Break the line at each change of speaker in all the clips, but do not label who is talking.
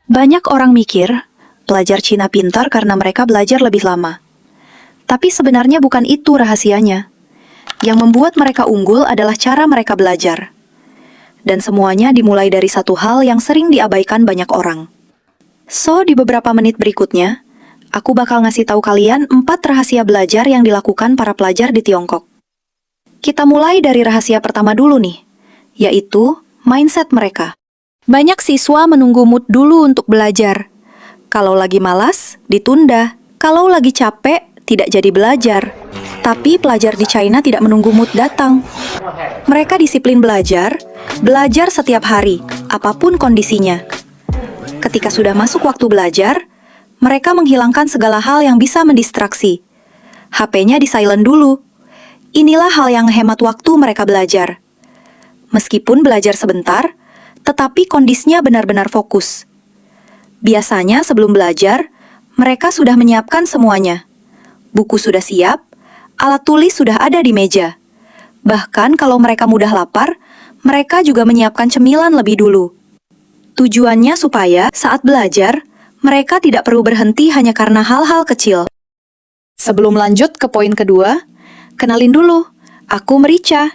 Banyak orang mikir, pelajar Cina pintar karena mereka belajar lebih lama. Tapi sebenarnya bukan itu rahasianya. Yang membuat mereka unggul adalah cara mereka belajar. Dan semuanya dimulai dari satu hal yang sering diabaikan banyak orang. So, di beberapa menit berikutnya, aku bakal ngasih tahu kalian 4 rahasia belajar yang dilakukan para pelajar di Tiongkok. Kita mulai dari rahasia pertama dulu nih, yaitu mindset mereka. Banyak siswa menunggu mood dulu untuk belajar. Kalau lagi malas, ditunda. Kalau lagi capek, tidak jadi belajar. Tapi pelajar di China tidak menunggu mood datang. Mereka disiplin belajar setiap hari, apapun kondisinya. Ketika sudah masuk waktu belajar, mereka menghilangkan segala hal yang bisa mendistraksi. HP-nya di-silent dulu. Inilah hal yang hemat waktu mereka belajar. Meskipun belajar sebentar, tetapi kondisinya benar-benar fokus. Biasanya sebelum belajar, mereka sudah menyiapkan semuanya. Buku sudah siap, alat tulis sudah ada di meja. Bahkan kalau mereka mudah lapar, mereka juga menyiapkan cemilan lebih dulu. Tujuannya supaya saat belajar, mereka tidak perlu berhenti hanya karena hal-hal kecil. Sebelum lanjut ke poin kedua, kenalin dulu, aku Merica.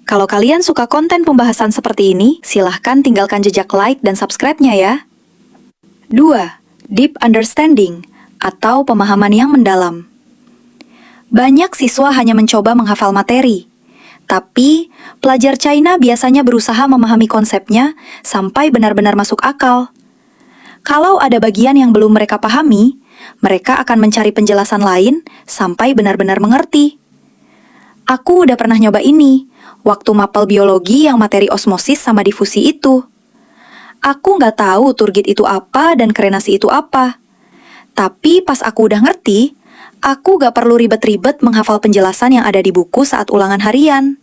Kalau kalian suka konten pembahasan seperti ini, silahkan tinggalkan jejak like dan subscribe-nya ya. 2. Deep understanding, atau pemahaman yang mendalam. Banyak siswa hanya mencoba menghafal materi, tapi pelajar China biasanya berusaha memahami konsepnya sampai benar-benar masuk akal. Kalau ada bagian yang belum mereka pahami, mereka akan mencari penjelasan lain sampai benar-benar mengerti. Aku udah pernah nyoba ini, waktu mapel biologi yang materi osmosis sama difusi itu. Aku nggak tahu turgid itu apa dan krenasi itu apa. Tapi pas aku udah ngerti, aku nggak perlu ribet-ribet menghafal penjelasan yang ada di buku saat ulangan harian.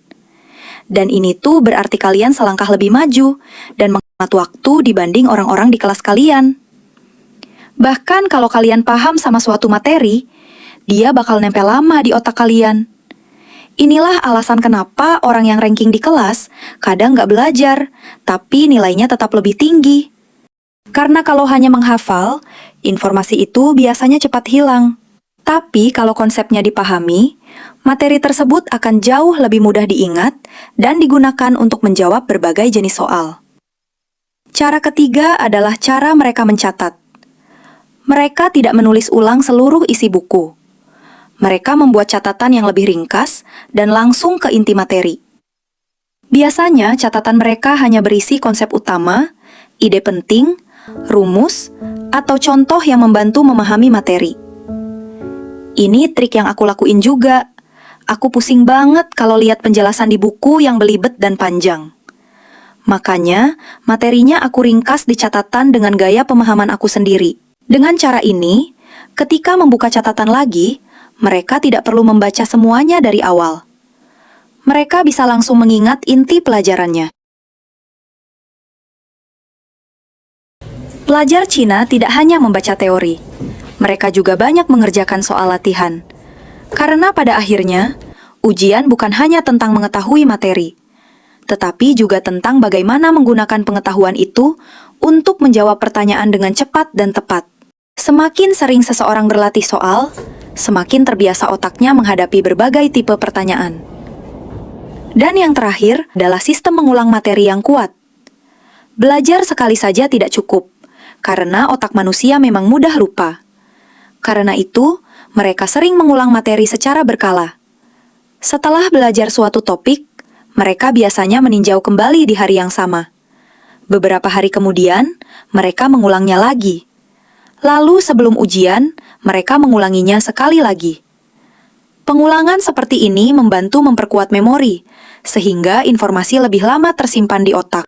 Dan ini tuh berarti kalian selangkah lebih maju dan menghemat waktu dibanding orang-orang di kelas kalian. Bahkan kalau kalian paham sama suatu materi, dia bakal nempel lama di otak kalian. Inilah alasan kenapa orang yang ranking di kelas kadang nggak belajar, tapi nilainya tetap lebih tinggi. Karena kalau hanya menghafal, informasi itu biasanya cepat hilang. Tapi kalau konsepnya dipahami, materi tersebut akan jauh lebih mudah diingat dan digunakan untuk menjawab berbagai jenis soal. Cara ketiga adalah cara mereka mencatat. Mereka tidak menulis ulang seluruh isi buku. Mereka membuat catatan yang lebih ringkas dan langsung ke inti materi. Biasanya catatan mereka hanya berisi konsep utama, ide penting, rumus, atau contoh yang membantu memahami materi. Ini trik yang aku lakuin juga. Aku pusing banget kalau lihat penjelasan di buku yang belibet dan panjang. Makanya, materinya aku ringkas di catatan dengan gaya pemahaman aku sendiri. Dengan cara ini, ketika membuka catatan lagi, mereka tidak perlu membaca semuanya dari awal. Mereka bisa langsung mengingat inti pelajarannya. Pelajar Cina tidak hanya membaca teori. Mereka juga banyak mengerjakan soal latihan. Karena pada akhirnya, ujian bukan hanya tentang mengetahui materi, tetapi juga tentang bagaimana menggunakan pengetahuan itu untuk menjawab pertanyaan dengan cepat dan tepat. Semakin sering seseorang berlatih soal, semakin terbiasa otaknya menghadapi berbagai tipe pertanyaan. Dan yang terakhir adalah sistem mengulang materi yang kuat. Belajar sekali saja tidak cukup, karena otak manusia memang mudah lupa. Karena itu, mereka sering mengulang materi secara berkala. Setelah belajar suatu topik, mereka biasanya meninjau kembali di hari yang sama. Beberapa hari kemudian, mereka mengulangnya lagi. Lalu sebelum ujian, mereka mengulanginya sekali lagi. Pengulangan seperti ini membantu memperkuat memori, sehingga informasi lebih lama tersimpan di otak.